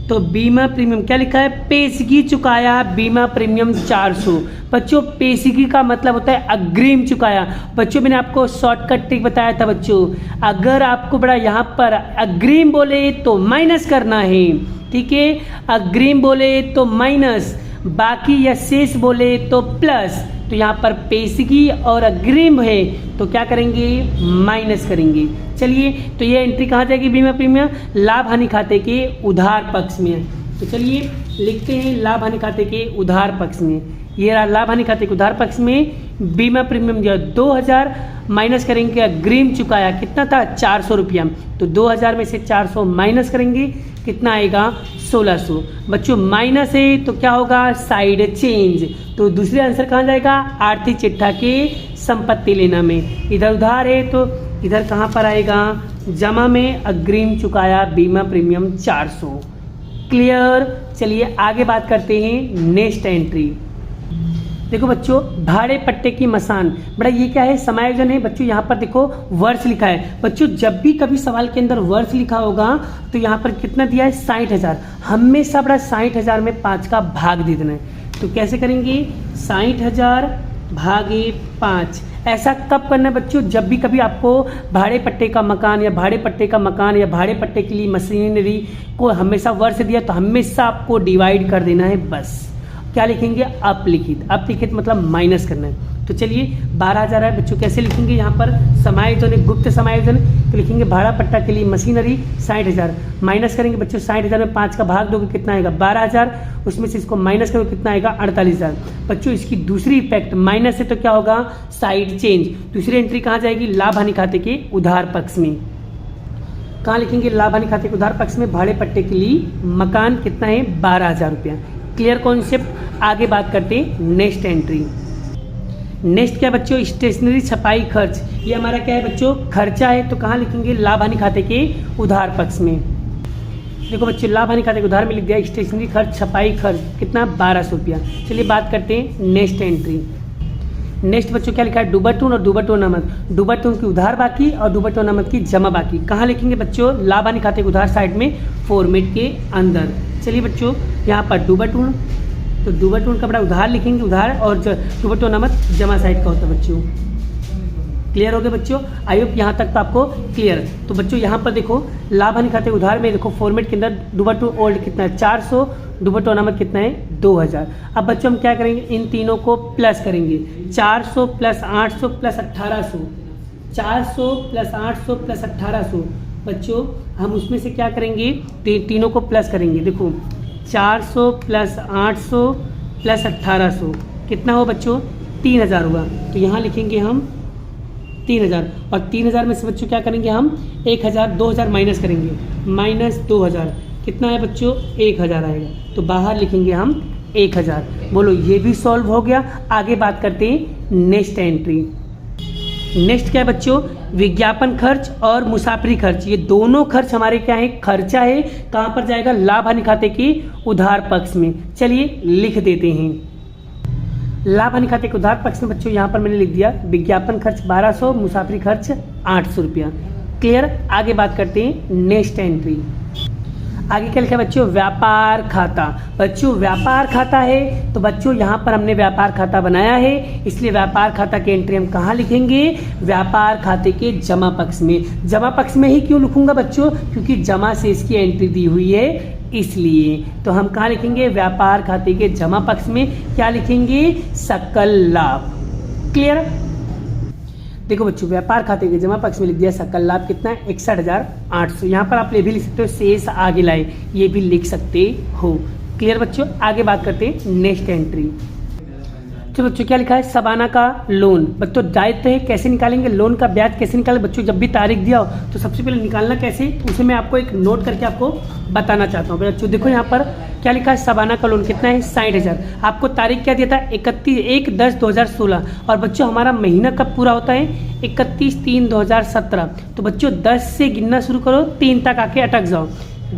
तो बीमा प्रीमियम क्या लिखा है, पेशगी चुकाया बीमा प्रीमियम 400। बच्चों पेशगी का मतलब होता है अग्रिम चुकाया। बच्चों मैंने आपको शॉर्टकट ट्रिक बताया था बच्चों, अगर आपको बड़ा यहाँ पर अग्रिम बोले तो माइनस करना है, ठीक है, अग्रिम बोले तो माइनस, बाकी या शेष बोले तो प्लस। तो यहाँ पर पेशगी और अग्रिम है तो क्या करेंगे, माइनस करेंगे। चलिए तो ये एंट्री कहाँ जाएगी, बीमा प्रीमियम लाभ हानि खाते के उधार पक्ष में। तो चलिए लिखते हैं लाभ हानि खाते के उधार पक्ष में। ये रहा लाभ हानि खाते के उधार पक्ष में बीमा प्रीमियम जो 2000 माइनस करेंगे अग्रिम चुकाया कितना था 400 रुपया। तो 2000 में से 400 माइनस करेंगे कितना आएगा 1600। बच्चों माइनस है तो क्या होगा, साइड चेंज। तो दूसरे आंसर कहाँ जाएगा, आर्थिक चिट्ठा के संपत्ति लेना में। इधर उधार है तो इधर कहाँ पर आएगा, जमा में अग्रिम चुकाया बीमा प्रीमियम 400। क्लियर। चलिए आगे बात करते हैं नेक्स्ट एंट्री। देखो बच्चों भाड़े पट्टे की मसान, बड़ा ये क्या है, समायोजन है बच्चों। यहाँ पर देखो वर्ष लिखा है बच्चों, जब भी कभी सवाल के अंदर वर्ष लिखा होगा तो यहाँ पर कितना दिया है 60,000। हमेशा बड़ा 60,000 में 5 का भाग दे देना है। तो कैसे करेंगे, 60,000 भागे 5। ऐसा कब करना है बच्चों, जब भी कभी आपको भाड़े पट्टे का मकान या भाड़े पट्टे का मकान या भाड़े पट्टे के लिए मशीनरी को हमेशा वर्ष दिया तो हमेशा आपको डिवाइड कर देना है। बस क्या लिखेंगे, अपलिखित। अपलिखित मतलब माइनस करना है। तो चलिए 12,000 है बच्चों, कैसे लिखेंगे, यहाँ पर समायोजन है, गुप्त समायोजन। तो लिखेंगे भाड़ा पट्टा के लिए मशीनरी 60,000 माइनस करेंगे बच्चों, 60,000 में 5 का भाग दोगे कितना आएगा 12,000, उसमें से इसको माइनस करोगे कितना आएगा 48,000। बच्चों इसकी दूसरी इफेक्ट माइनस है तो क्या होगा, साइड चेंज। दूसरी एंट्री कहाँ जाएगी, लाभ हानि खाते के उधार पक्ष में। कहाँ लिखेंगे, लाभ हानि खाते के उधार पक्ष में भाड़े पट्टे के लिए मकान कितना है 12,000 रुपया। Clear concept. आगे बात करते हैं नेक्स्ट एंट्री। नेक्स्ट क्या बच्चों, स्टेशनरी छपाई खर्च। ये हमारा क्या है बच्चों, खर्चा है। तो कहाँ लिखेंगे, लाभ हानि खाते के उधार पक्ष में। देखो बच्चों लाभ हानि खाते के उधार में लिख दिया स्टेशनरी खर्च छपाई खर्च कितना 1200 रुपया। चलिए बात करते हैं नेक्स्ट एंट्री। नेक्स्ट बच्चों क्या लिखा है, डूबरटून और डूबरटून नमद। डूबरटून की उधार बाकी और डूबरटून नमद की जमा बाकी। कहाँ लिखेंगे बच्चों, लाभ हानि खाते के उधार साइड में फॉर्मेट के अंदर। चलिए बच्चों यहाँ पर डूबरटून, तो डूबरटून का बड़ा उधार लिखेंगे उधार, और डूबरटून नमद जमा साइड का होता है बच्चों। क्लियर हो गया बच्चों, आई होप यहाँ तक तो आपको क्लियर। तो बच्चों यहाँ पर देखो लाभ हानि खाते उधार में देखो फॉर्मेट के अंदर डूबरटून ओल्ड कितना है 400, डूबरटून नमद कितना है 2000। अब बच्चों हम क्या करेंगे, इन तीनों को प्लस करेंगे, 400 प्लस 800 प्लस 1800, 400 प्लस 800 प्लस 1800। बच्चों हम उसमें से क्या करेंगे, तीनों को प्लस करेंगे। देखो 400 प्लस 800 प्लस 1800 कितना हो बच्चों 3000 होगा। तो यहाँ लिखेंगे हम 3000, और 3000 में से बच्चों क्या करेंगे हम 1000, 2000 माइनस करेंगे, माइनस 2000 कितना है बच्चों 1000 आएगा। तो बाहर लिखेंगे हम 1000। बोलो ये भी सॉल्व हो गया। आगे बात करते हैं नेक्स्ट एंट्री। नेक्स्ट क्या है बच्चों, विज्ञापन खर्च और मुसाफरी खर्च। ये दोनों खर्च हमारे क्या है, खर्चा है। कहाँ पर जाएगा, लाभ हानि खाते के उधार पक्ष में। चलिए लिख देते हैं, लाभ हानि खाते के उधार पक्ष में बच्चों यहाँ पर मैंने लिख दिया विज्ञापन खर्च 1200, मुसाफरी खर्च 800 रुपया। क्लियर। आगे बात करते हैं नेक्स्ट एंट्री। आगे क्या लिखा है बच्चों, व्यापार खाता। बच्चों व्यापार खाता है तो बच्चों यहाँ पर हमने व्यापार खाता बनाया है, इसलिए व्यापार खाता की एंट्री हम कहाँ लिखेंगे, व्यापार खाते के जमा पक्ष में। जमा पक्ष में ही क्यों लिखूंगा बच्चों, क्योंकि जमा से इसकी एंट्री दी हुई है इसलिए। तो हम कहाँ लिखेंगे, व्यापार खाते के जमा पक्ष में क्या लिखेंगे, सकल लाभ। क्लियर। देखो बच्चों व्यापार खाते के जमा पक्ष में लिख दिया सकल लाभ कितना है 61,800। यहाँ पर आप ये भी लिख सकते हो शेष आगे लाए, ये भी लिख सकते हो। क्लियर बच्चों। आगे बात करते हैं नेक्स्ट एंट्री। तो बच्चों क्या लिखा है, सबाना का लोन। बच्चों दायित्व है, कैसे निकालेंगे लोन का ब्याज कैसे निकालें बच्चों, जब भी तारीख दिया हो तो सबसे पहले निकालना कैसे, उसे मैं आपको एक नोट करके आपको बताना चाहता हूँ। बच्चों देखो यहाँ पर क्या लिखा है, सबाना का लोन कितना है 60,000। आपको तारीख क्या दिया था 31/10/2016, और बच्चों हमारा महीना कब पूरा होता है 31/3/2017। तो बच्चों 10 से गिनना शुरू करो, 3 तक आके अटक जाओ,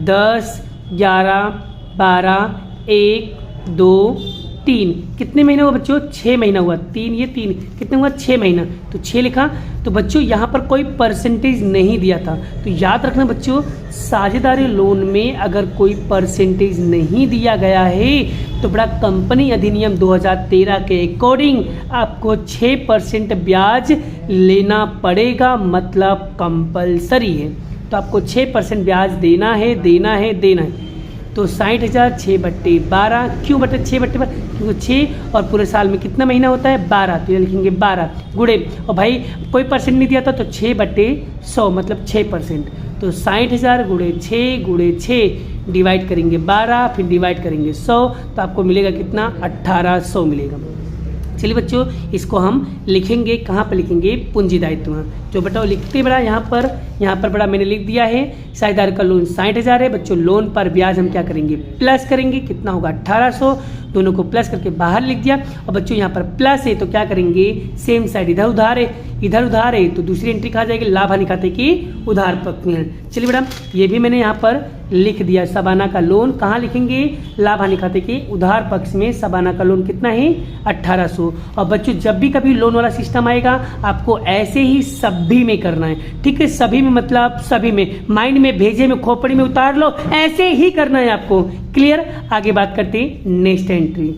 10, 11, 12, 1 2 3, कितने महीना हुआ बच्चों? 6 महीना हुआ। 3 ये 3 कितने हुआ? 6 महीना, तो 6 लिखा। तो बच्चों यहाँ पर कोई परसेंटेज नहीं दिया था, तो याद रखना बच्चों, साझेदारी लोन में अगर कोई परसेंटेज नहीं दिया गया है तो बड़ा कंपनी अधिनियम 2013 के अकॉर्डिंग आपको 6% ब्याज लेना पड़ेगा, मतलब कंपलसरी है। तो आपको 6% ब्याज देना है, देना है, देना है। तो 60,000 6/12, क्यों बटे 6/12? क्योंकि 6 और पूरे साल में कितना महीना होता है? 12, तो ये लिखेंगे 12 गुणे, और भाई कोई परसेंट नहीं दिया था तो 6/100 मतलब 6%। तो 60,000 गुणे 6 डिवाइड करेंगे 12, फिर डिवाइड करेंगे 100, तो आपको मिलेगा कितना? 1800 मिलेगा। चलिए बच्चों, इसको हम लिखेंगे, कहाँ पर लिखेंगे? पूंजी दायित्व। जो बताओ लिखते बड़ा यहाँ पर बड़ा मैंने लिख दिया है। साझेदार का लोन 60,000 है बच्चों। लोन पर ब्याज हम क्या करेंगे? प्लस करेंगे। कितना होगा? 1800। दोनों को प्लस करके बाहर लिख दिया। और बच्चों यहाँ पर प्लस है तो क्या करेंगे? सेम साइड, इधर उधार है तो दूसरी एंट्री कहाँ जाएगी? लाभ हानि खाते की उधार पक्ष में। चलिए मैडम, ये भी मैंने यहाँ पर लिख दिया। सबाना का लोन कहाँ लिखेंगे? लाभ हानि खाते के उधार पक्ष में। सबाना का लोन कितना है? 1800। और बच्चों जब भी कभी लोन वाला सिस्टम आएगा आपको ऐसे ही सभी में करना है, ठीक है? सभी में मतलब सभी में, माइंड में, भेजे में, खोपड़ी में उतार लो, ऐसे ही करना है आपको। क्लियर? आगे बात करते हैं नेक्स्ट एंट्री।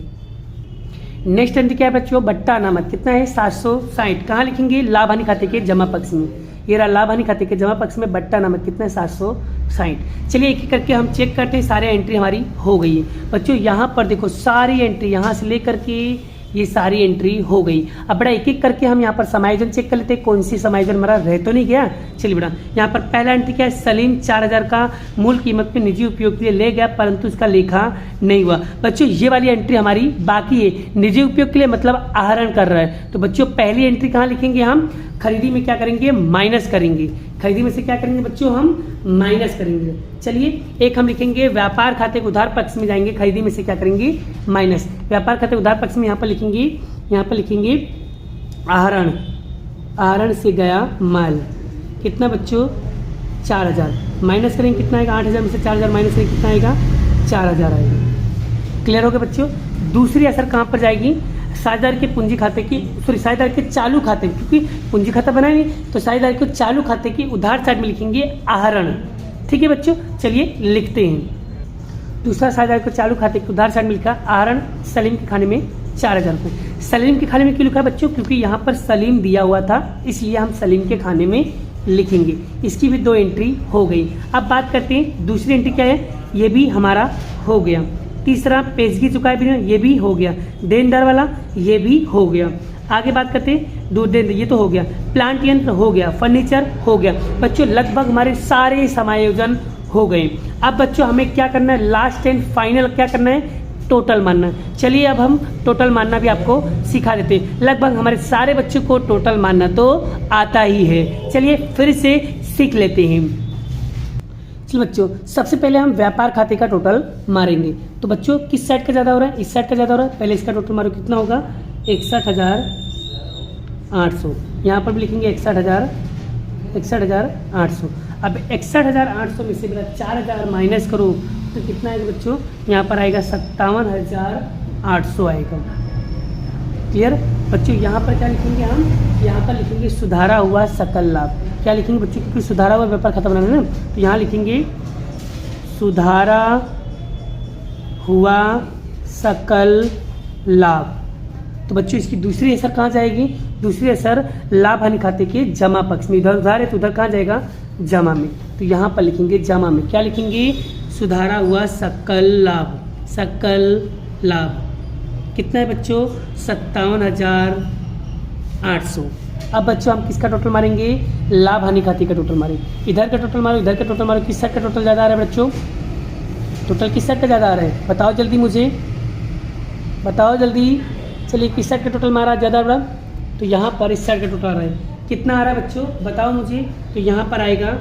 नेक्स्ट एंट्री क्या है बच्चों? बट्टा अनामत कितना है? 760। कहाँ लिखेंगे? लाभ हानि खाते के जमा पक्ष में। ये रहा लाभ हानि खाते के जमा पक्ष में बट्टा अनामत कितना है? 760। चलिए एक एक करके हम चेक करते हैं। सारे एंट्री हमारी हो गई है बच्चों। यहाँ पर देखो सारी एंट्री यहाँ से लेकर के ये सारी एंट्री हो गई। अब बड़ा एक एक करके हम यहाँ पर समायोजन चेक कर लेते हैं, कौन सी समायोजन हमारा रह तो नहीं गया। चलिए बड़ा, यहाँ पर पहला एंट्री क्या है? सलीम 4000 का मूल कीमत में निजी उपयोग के लिए ले गया परंतु इसका लेखा नहीं हुआ। बच्चों ये वाली एंट्री हमारी बाकी है। निजी उपयोग के लिए मतलब आहरण कर रहा है। तो बच्चों पहली एंट्री कहाँ लिखेंगे? हम खरीदी में क्या करेंगे? माइनस करेंगे। खरीदी में से क्या करेंगे बच्चों? हम माइनस करेंगे। चलिए एक हम लिखेंगे व्यापार खाते के उधार पक्ष में जाएंगे, खरीदी में से क्या करेंगे? माइनस। व्यापार खाते उधार पक्ष में यहाँ पर लिखेंगे आहरण। आहरण से गया माल कितना बच्चों? 4000। माइनस करेंगे कितना आएगा? 8000 में से 4000 माइनस करेंगे कितना आएगा? 4000 आएगा। क्लियर हो गया बच्चों? दूसरी असर कहाँ पर जाएगी? साझेदार के पूंजी खाते की, सॉरी साझेदार के चालू खाते, क्योंकि पूंजी खाता बनाए नहीं तो साझेदार के चालू खाते की उधार साइड में लिखेंगे आहरण। ठीक है बच्चों, चलिए लिखते हैं। दूसरा साझेदार को चालू खाते की उधार साइड में लिखा आहरण। सलीम के खाने में 4000 रुपये। सलीम के खाने में क्यों लिखा बच्चों? क्योंकि यहाँ पर सलीम दिया हुआ था, इसलिए हम सलीम के खाने में लिखेंगे। इसकी भी 2 एंट्री हो गई। अब बात करते हैं दूसरी एंट्री क्या है? ये भी हमारा हो गया। तीसरा पेशगी चुकाए बिना, ये भी हो गया। देनदार वाला ये भी हो गया। आगे बात करते हैं दूध देन, ये तो हो गया। प्लांट यंत्र हो गया, फर्नीचर हो गया। बच्चों लगभग हमारे सारे समायोजन हो गए। अब बच्चों हमें क्या करना है? लास्ट एंड फाइनल क्या करना है? टोटल मानना। चलिए अब हम टोटल मानना भी आपको सिखा देते हैं। लगभग हमारे सारे बच्चों को टोटल मानना तो आता ही है। चलिए फिर से सीख लेते हैं। चलिए बच्चों सबसे पहले हम व्यापार खाते का टोटल मारेंगे। तो बच्चों किस साइड का ज़्यादा हो रहा है? इस साइड का ज़्यादा हो रहा है। पहले इसका टोटल मारो, कितना होगा? 61,800। यहाँ पर भी लिखेंगे 61,800। अब 61,800 में से मेरा 4000 माइनस करो तो कितना आएगा बच्चों? यहाँ पर आएगा 57,800 आएगा। क्लियर बच्चों? यहाँ पर क्या लिखेंगे हम? यहाँ पर लिखेंगे सुधारा हुआ सकल लाभ। क्या लिखेंगे बच्चों? क्योंकि सुधारा हुआ व्यापार खाता बनाना है ना, तो यहाँ लिखेंगे सुधारा हुआ सकल लाभ। तो बच्चों इसकी दूसरी असर कहाँ जाएगी? दूसरी असर लाभ हानि खाते के जमा पक्ष में। इधर उधार है तो उधर कहाँ जाएगा? जमा में। तो यहाँ पर लिखेंगे जमा में। क्या लिखेंगे? सुधारा हुआ सकल लाभ। सकल लाभ कितना है बच्चों? 57,800। अब बच्चों हम किसका टोटल मारेंगे? लाभ हानि खाते का टोटल मारेंगे। इधर का टोटल मारो, इधर का टोटल मारो। किस साइड का टोटल ज़्यादा आ रहा है बच्चों? टोटल किस साइड का ज़्यादा आ रहा है? बताओ जल्दी, मुझे बताओ जल्दी। चलिए किस साइड का टोटल मारा ज़्यादा बड़ा? तो यहाँ पर इस साइड का टोटल आ रहा है। कितना आ रहा है बच्चों? बताओ मुझे। तो यहाँ पर आएगा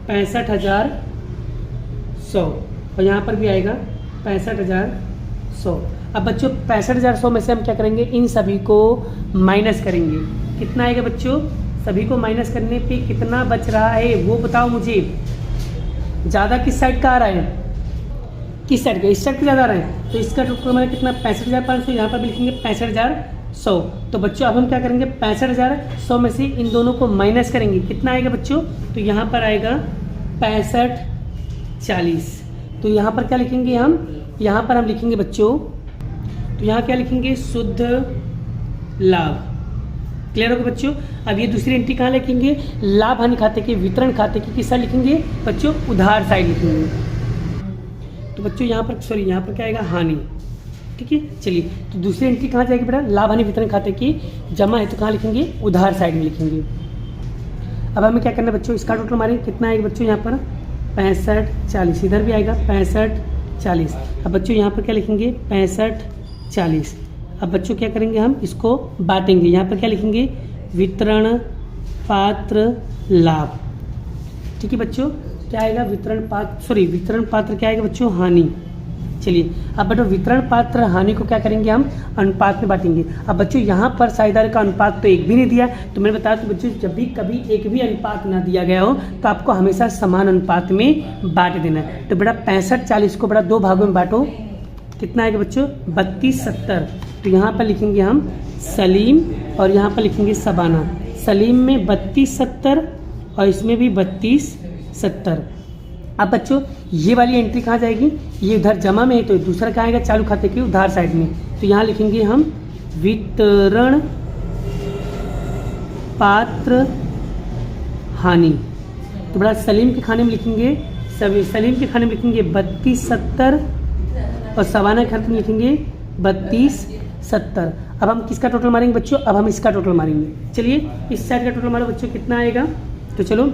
65,100 और यहाँ पर भी आएगा 65,100। अब बच्चों 65,100 में से हम क्या करेंगे? इन सभी को माइनस करेंगे। कितना आएगा बच्चों? सभी को माइनस करने पे कितना बच रहा है वो बताओ मुझे। ज़्यादा किस साइड का आ रहा है? किस साइड का, इस साइड पे ज़्यादा आ रहा है, तो इसका टोटल हमारा कितना 65,500, यहाँ पर भी लिखेंगे 65,100। तो बच्चों अब हम क्या करेंगे, 65,100 में से इन दोनों को माइनस करेंगे, कितना आएगा बच्चों, तो यहाँ पर आएगा 65,40। तो यहाँ पर क्या लिखेंगे हम, यहाँ पर हम लिखेंगे बच्चों, तो यहाँ क्या लिखेंगे, शुद्ध लाभ। क्लियर होगा बच्चों। अब ये दूसरी एंट्री कहाँ लिखेंगे, लाभ हानि खाते के, वितरण खाते की किस साइड लिखेंगे बच्चों, उधार साइड लिखेंगे। तो बच्चों यहाँ पर सॉरी यहाँ पर क्या आएगा, हानि। ठीक है, चलिए तो दूसरी एंट्री कहाँ जाएगी बेटा, लाभ हानि वितरण खाते की जमा है तो कहाँ लिखेंगे, उधार साइड में लिखेंगे। अब हमें क्या करना है बच्चों, इसका टोटल मारेंगे, कितना आएगा बच्चों यहाँ पर 65,40, इधर भी आएगा 65,40। अब बच्चों यहाँ पर क्या लिखेंगे 65,40। अब बच्चों क्या करेंगे, हम इसको बांटेंगे, यहाँ पर क्या लिखेंगे, वितरण पात्र लाभ। ठीक है बच्चों, क्या आएगा, वितरण पात्र क्या आएगा बच्चों, हानि। चलिए अब बच्चों वितरण पात्र हानि को क्या करेंगे, हम अनुपात में बांटेंगे। अब बच्चों यहाँ पर साझेदारी का अनुपात तो एक भी नहीं दिया, तो मैंने बताया तो बच्चों जब भी कभी एक भी अनुपात ना दिया गया हो तो आपको हमेशा समान अनुपात में बांट देना है। तो बेटा 65,40 को बेटा 2 भागों में बांटो, कितना आएगा बच्चों 32,70। तो यहाँ पर लिखेंगे हम सलीम और यहाँ पर लिखेंगे सबाना। सलीम में 32,70 और इसमें भी 32,70। अब बच्चों ये वाली एंट्री कहाँ जाएगी, ये उधर जमा में है तो दूसरा कहाँ आएगा, चालू खाते के उधार साइड में। तो यहाँ लिखेंगे हम वितरण पात्र हानि। तो बड़ा सलीम के खाने में लिखेंगे, सलीम के खाने में लिखेंगे 32,70 और सबाना के खाते में लिखेंगे 32,70। अब हम किसका टोटल मारेंगे बच्चों, अब हम इसका टोटल मारेंगे। चलिए इस साइड का टोटल मारो बच्चों, कितना आएगा, तो चलो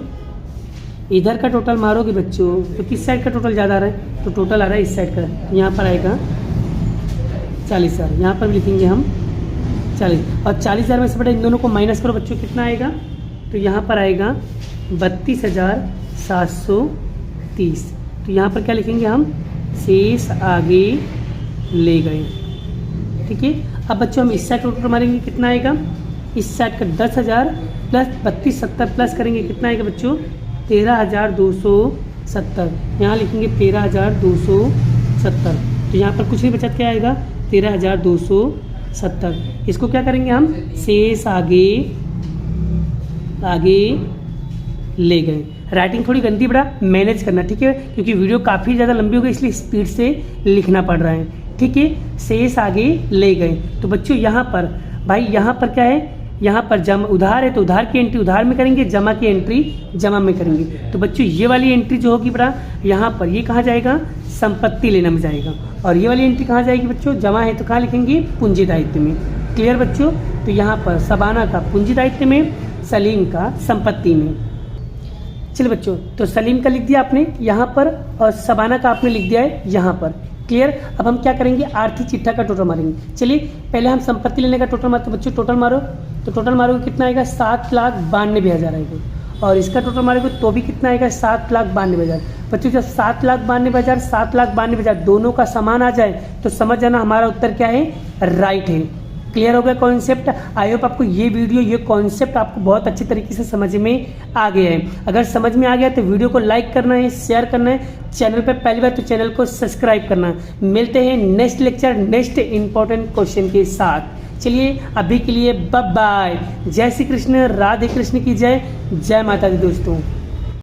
इधर का टोटल मारोगे बच्चों तो किस साइड का टोटल ज़्यादा आ रहा है, तो टोटल आ रहा है इस साइड का, यहाँ पर आएगा 40,000। यहाँ पर भी लिखेंगे हम 40 और 40,000 में से बेटा इन दोनों को माइनस करो बच्चों, कितना आएगा, तो यहाँ पर आएगा 32,730। तो यहाँ पर क्या लिखेंगे हम, शेष आगे ले गए। ठीक है, अब बच्चों हम इस साइड टोटल मारेंगे, कितना आएगा, इस साइड का 10,000 प्लस 32,70 प्लस करेंगे, कितना आएगा बच्चों 13,270। यहाँ लिखेंगे 13,270। तो यहाँ पर कुछ नहीं बचा, क्या आएगा 13,270। इसको क्या करेंगे हम, शेष आगे ले गए। राइटिंग थोड़ी गंदी बड़ा मैनेज करना, ठीक है, क्योंकि वीडियो काफ़ी ज़्यादा लंबी हो गई इसलिए स्पीड से लिखना पड़ रहा है। ठीक है, शेष आगे ले गए। तो बच्चों यहाँ पर भाई यहाँ पर क्या है, यहाँ पर जमा उधार है तो उधार की एंट्री उधार में करेंगे, जमा की एंट्री जमा में करेंगे। तो बच्चों ये वाली एंट्री जो होगी बड़ा यहाँ पर ये कहाँ जाएगा, संपत्ति लेना में जाएगा। और ये वाली एंट्री कहाँ जाएगी बच्चों, जमा है तो कहाँ लिखेंगे, पूंजी दायित्व में। क्लियर बच्चों। तो यहाँ पर सबाना का पूंजी दायित्व में, सलीम का संपत्ति में। चलिए बच्चों, तो सलीम का लिख दिया आपने यहाँ पर और सबाना का आपने लिख दिया है यहाँ पर। क्लियर। अब हम क्या करेंगे, आर्थिक चिट्ठा का टोटल मारेंगे। चलिए पहले हम संपत्ति लेने का टोटल मारते, बच्चों टोटल मारो, तो टोटल मारोगे कितना आएगा 7,92,000 आएगा। और इसका टोटल मारोगे तो भी कितना आएगा 7,92,000। बच्चों जब 7,92,000 7,92,000 दोनों का समान आ जाए तो समझ जाना हमारा उत्तर क्या है, राइट है। क्लियर हो गया कॉन्सेप्ट। आई होप आपको ये वीडियो ये कॉन्सेप्ट आपको बहुत अच्छी तरीके से समझ में आ गया है। अगर समझ में आ गया तो वीडियो को लाइक करना है, शेयर करना है, चैनल पे पहली बार तो चैनल को सब्सक्राइब करना। मिलते हैं next lecture next important question के साथ। चलिए अभी के लिए बाय बाय। जय श्री कृष्ण, राधे कृष्ण की जय, जय माता दी दोस्तों।